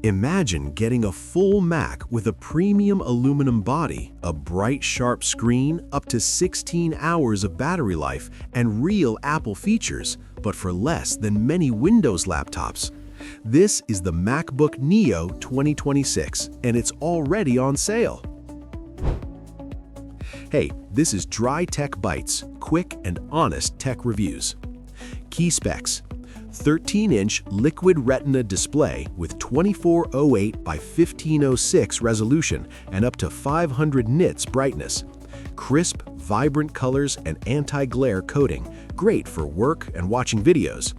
Imagine getting a full Mac with a premium aluminum body, a bright, sharp screen, up to 16 hours of battery life, and real Apple features, but for less than many Windows laptops. This is the MacBook Neo 2026, and it's already on sale. Hey, this is Dry Tech Bites, quick and honest tech reviews. Key specs: 13-inch liquid Retina display with 2408 by 1506 resolution and up to 500 nits brightness. Crisp, vibrant colors and anti-glare coating, great for work and watching videos.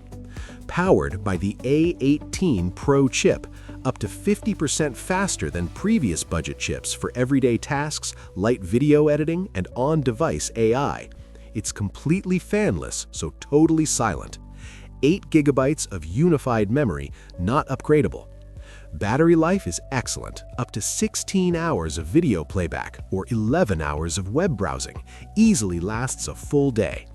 Powered by the A18 Pro chip, up to 50% faster than previous budget chips for everyday tasks, light video editing, and on-device AI. It's completely fanless, so totally silent. 8 GB of unified memory, not upgradable. Battery life is excellent, up to 16 hours of video playback or 11 hours of web browsing, easily lasts a full day.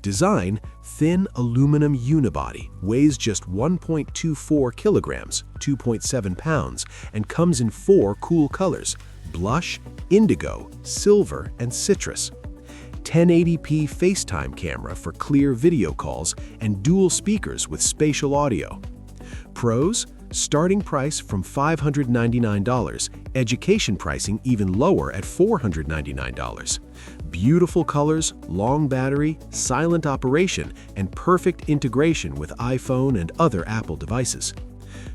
Design: thin aluminum unibody, weighs just 1.24 kilograms, 2.7 pounds, and comes in 4 cool colors: blush, indigo, silver, and citrus. 1080p FaceTime camera for clear video calls and dual speakers with spatial audio. Pros: starting price from $599, education pricing even lower at $499. Beautiful colors, long battery, silent operation, and perfect integration with iPhone and other Apple devices.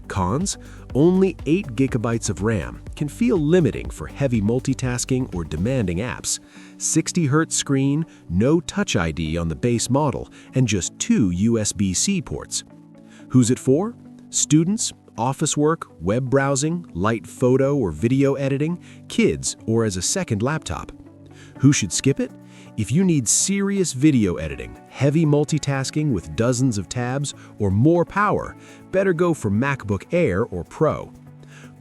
Cons: only 8 GB of RAM can feel limiting for heavy multitasking or demanding apps. 60Hz screen, no Touch ID on the base model, and just 2 USB-C ports. Who's it for? Students, office work, web browsing, light photo or video editing, kids, or as a second laptop. Who should skip it? If you need serious video editing, heavy multitasking with dozens of tabs, or more power, better go for MacBook Air or Pro.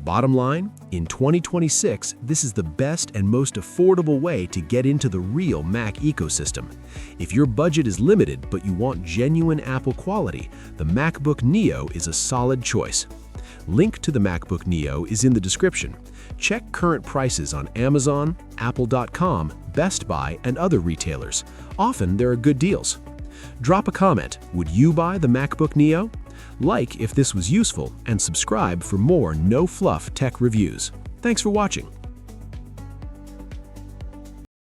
Bottom line, in 2026, this is the best and most affordable way to get into the real Mac ecosystem. If your budget is limited but you want genuine Apple quality, the MacBook Neo is a solid choice. Link to the MacBook Neo is in the description. Check current prices on Amazon, Apple.com, Best Buy, and other retailers. Often there are good deals. Drop a comment. Would you buy the MacBook Neo? Like if this was useful, and subscribe for more no-fluff tech reviews. Thanks for watching.